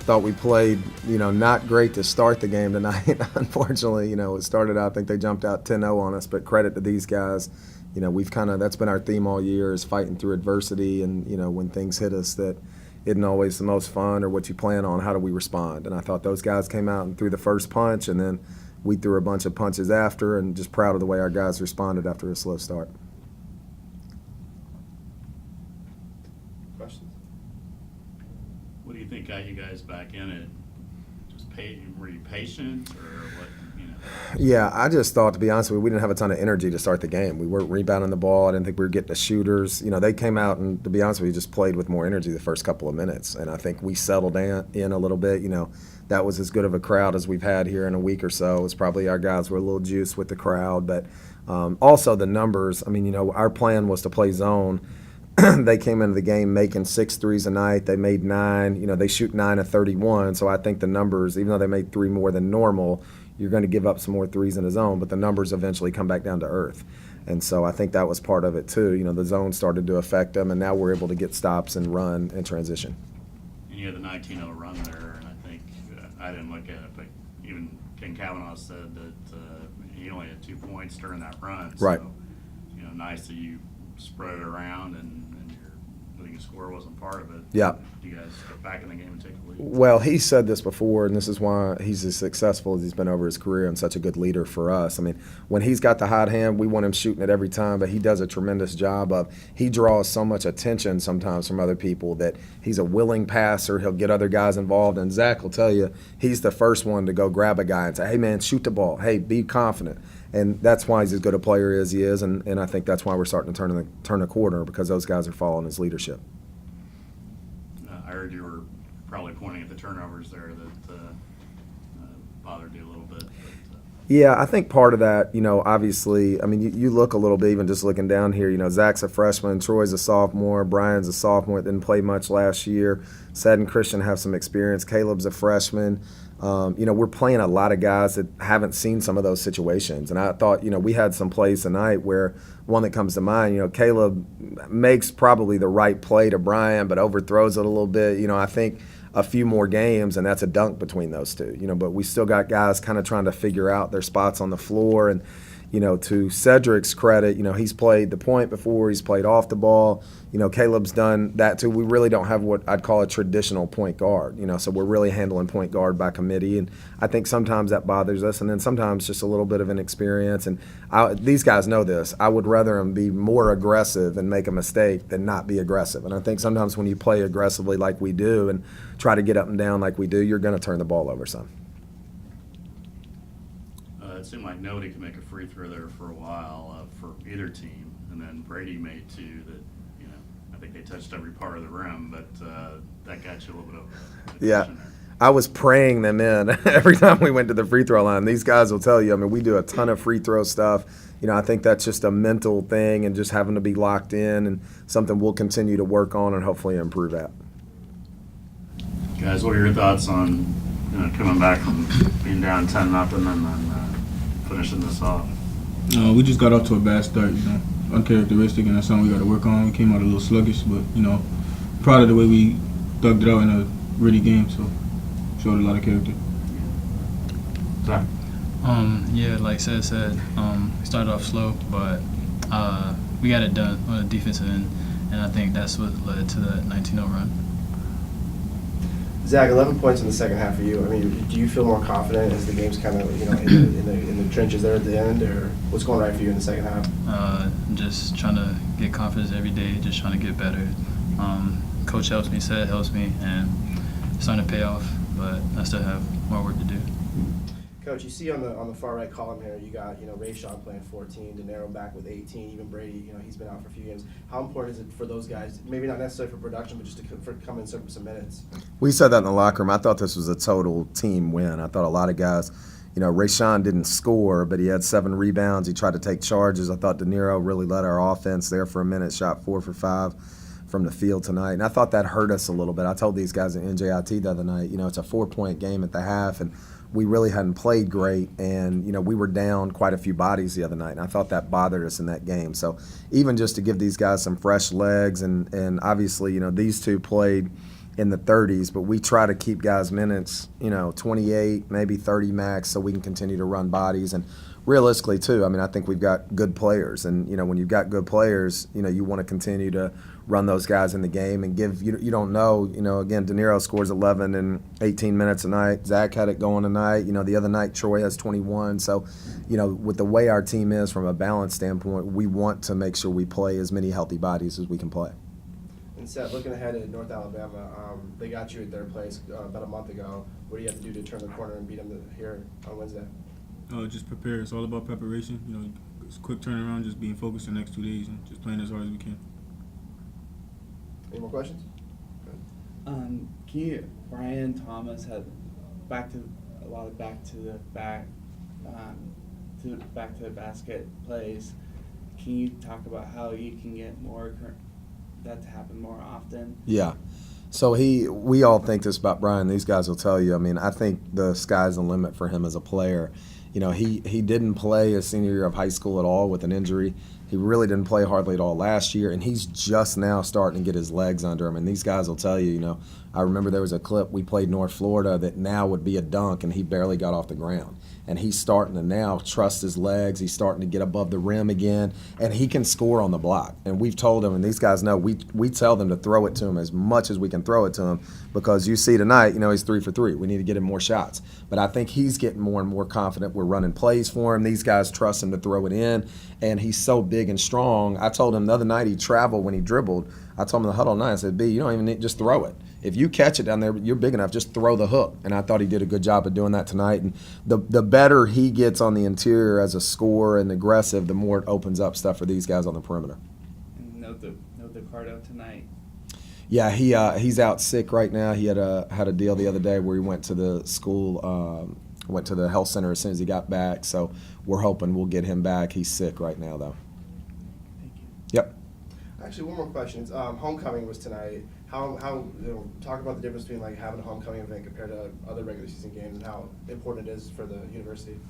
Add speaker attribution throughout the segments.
Speaker 1: thought we played, not great to start the game tonight. Unfortunately, it started out, I think they jumped out 10-0 on us, but credit to these guys. That's been our theme all year, is fighting through adversity, and, when things hit us that isn't always the most fun or what you plan on, how do we respond? And I thought those guys came out and threw the first punch, and then we threw a bunch of punches after, and just proud of the way our guys responded after a slow start.
Speaker 2: Questions?
Speaker 3: What do you think got you guys back in it? Just were you patient, or what?
Speaker 1: Yeah, I just thought, to be honest with you, we didn't have a ton of energy to start the game. We weren't rebounding the ball. I didn't think we were getting the shooters. They came out and, to be honest with you, just played with more energy the first couple of minutes. And I think we settled in a little bit. That was as good of a crowd as we've had here in a week or so. It's probably our guys were a little juiced with the crowd. But also the numbers. Our plan was to play zone. They came into the game making 6 threes a night. They made 9. They shoot 9 of 31. So I think the numbers, even though they made 3 more than normal, you're going to give up some more threes in the zone, but the numbers eventually come back down to earth. And so I think that was part of it too. The zone started to affect them, and now we're able to get stops and run and transition.
Speaker 3: And you had the 19-0 run there, and I think, I didn't look at it, but even Ken Kavanaugh said that he only had 2 points during that run. So,
Speaker 1: right.
Speaker 3: Nice that you spread it around, and your leading score wasn't part of it.
Speaker 1: Yeah.
Speaker 3: Do you guys get back in the game and take the lead?
Speaker 1: Well, he said this before, and this is why he's as successful as he's been over his career and such a good leader for us. When he's got the hot hand, we want him shooting it every time, but he does a tremendous job of, he draws so much attention sometimes from other people that he's a willing passer. He'll get other guys involved, and Zach will tell you he's the first one to go grab a guy and say, hey, man, shoot the ball. Hey, be confident. And that's why he's as good a player as he is, and I think that's why we're starting to turn the corner, because those guys are following his leadership.
Speaker 3: I heard you were probably pointing at the turnovers there that bothered you a little bit. But,
Speaker 1: Yeah, I think part of that, obviously, you look a little bit, even just looking down here, Zach's a freshman, Troy's a sophomore, Brian's a sophomore, didn't play much last year. Sad and Christian have some experience. Caleb's a freshman. We're playing a lot of guys that haven't seen some of those situations. And I thought, we had some plays tonight where one that comes to mind, Caleb makes probably the right play to Brian, but overthrows it a little bit. I think a few more games, and that's a dunk between those two. But we still got guys kind of trying to figure out their spots on the floor. And, to Cedric's credit, he's played the point before, he's played off the ball. Caleb's done that too. We really don't have what I'd call a traditional point guard, so we're really handling point guard by committee. And I think sometimes that bothers us, and then sometimes just a little bit of inexperience. And these guys know this. I would rather them be more aggressive and make a mistake than not be aggressive. And I think sometimes when you play aggressively like we do and try to get up and down like we do, you're going to turn the ball over some.
Speaker 3: It seemed like nobody could make a free throw there for a while for either team, and then Brady made 2 that, I think they touched every part of the rim, but that got you a little bit of attention there.
Speaker 1: I was praying them in every time we went to the free throw line. These guys will tell you, we do a ton of free throw stuff. I think that's just a mental thing and just having to be locked in, and something we'll continue to work on and hopefully improve at.
Speaker 3: Guys, what are your thoughts on coming back from being down 10-0 and then finishing this off?
Speaker 4: We just got off to a bad start, uncharacteristic, and that's something we got to work on. We came out a little sluggish, but, proud of the way we thugged it out in a gritty game, so showed a lot of character.
Speaker 3: Zach?
Speaker 5: Yeah, like Seth said, we started off slow, but we got it done on the defensive end, and I think that's what led to the 19-0 run.
Speaker 2: Zach, 11 points in the second half for you. Do you feel more confident as the game's kind of, in the trenches there at the end, or what's going right for you in the second half?
Speaker 5: Just trying to get confidence every day, just trying to get better. Coach helps me, Seth helps me, and it's starting to pay off, but I still have more work to do.
Speaker 2: Coach, you see on the far right column here, you got Rayshawn playing 14, De Niro back with 18, even Brady, he's been out for a few games. How important is it for those guys, maybe not necessarily for production, but just for come in some minutes?
Speaker 1: We said that in the locker room. I thought this was a total team win. I thought a lot of guys, Rayshawn didn't score, but he had 7 rebounds. He tried to take charges. I thought De Niro really led our offense there for a minute, shot 4 for 5 from the field tonight. And I thought that hurt us a little bit. I told these guys at NJIT the other night, it's a 4-point game at the half, and we really hadn't played great, and we were down quite a few bodies the other night, and I thought that bothered us in that game. So even just to give these guys some fresh legs, and obviously these two played in the 30s, but we try to keep guys minutes, 28, maybe 30 max, so we can continue to run bodies. And realistically, too, I mean, I think we've got good players. And, when you've got good players, you want to continue to run those guys in the game and give, you don't know, again, De Niro scores 11 in 18 minutes a night. Zach had it going tonight. The other night, Troy has 21. So, with the way our team is from a balance standpoint, we want to make sure we play as many healthy bodies as we can play.
Speaker 2: And Seth, looking ahead at North Alabama, they got you at their place about a month ago. What do you have to do to turn the corner and beat them here on Wednesday?
Speaker 4: Just prepare. It's all about preparation. It's a quick turnaround, just being focused the next 2 days and just playing as hard as we can.
Speaker 2: Any more questions?
Speaker 6: Brian Thomas had back to the basket plays. Can you talk about how you can get that to happen more often?
Speaker 1: Yeah. So we all think this about Brian. These guys will tell you. I mean, I think the sky's the limit for him as a player. He didn't play his senior year of high school at all with an injury. He really didn't play hardly at all last year, and he's just now starting to get his legs under him. And these guys will tell you, I remember there was a clip we played North Florida that now would be a dunk, and he barely got off the ground. And he's starting to now trust his legs. He's starting to get above the rim again, and he can score on the block. And we've told him, and these guys know, we tell them to throw it to him as much as we can throw it to him, because you see tonight, he's 3 for 3. We need to get him more shots. But I think he's getting more and more confident. We're running plays for him. These guys trust him to throw it in, and he's so big and strong. I told him the other night he traveled when he dribbled. I told him in the huddle night, I said, B, you don't even need, just throw it. If you catch it down there, you're big enough, just throw the hook. And I thought he did a good job of doing that tonight. And the better he gets on the interior as a scorer and aggressive, the more it opens up stuff for these guys on the perimeter.
Speaker 6: And note the card out tonight.
Speaker 1: Yeah, he's out sick right now. He had a deal the other day where he went to the school, went to the health center as soon as he got back. So we're hoping we'll get him back. He's sick right now, though.
Speaker 6: Thank you.
Speaker 1: Yep.
Speaker 2: Actually, one more question. Homecoming was tonight. How talk about the difference between having a homecoming event compared to other regular season games, and how important it is for the university.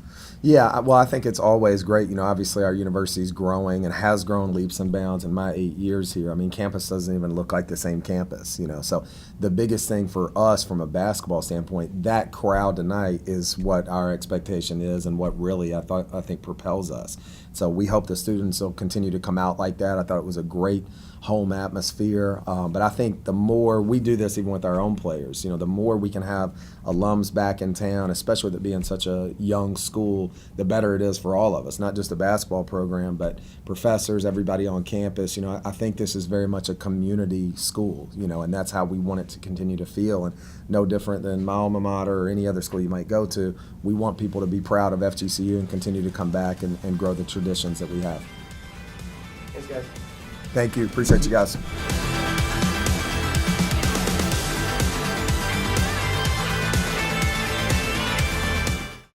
Speaker 1: Yeah, well, I think it's always great. Obviously our university is growing and has grown leaps and bounds in my 8 years here. I mean, campus doesn't even look like the same campus, So the biggest thing for us from a basketball standpoint, that crowd tonight is what our expectation is and what really I think propels us. So we hope the students will continue to come out like that. I thought it was a great home atmosphere. But I think the more we do this even with our own players, the more we can have alums back in town, especially with it being such a young school, the better it is for all of us, not just the basketball program, but professors, everybody on campus. I think this is very much a community school, and that's how we want it to continue to feel. And no different than my alma mater or any other school you might go to, we want people to be proud of FGCU and continue to come back and grow the traditions that we have.
Speaker 2: Thanks, guys.
Speaker 1: Thank you. Appreciate you guys.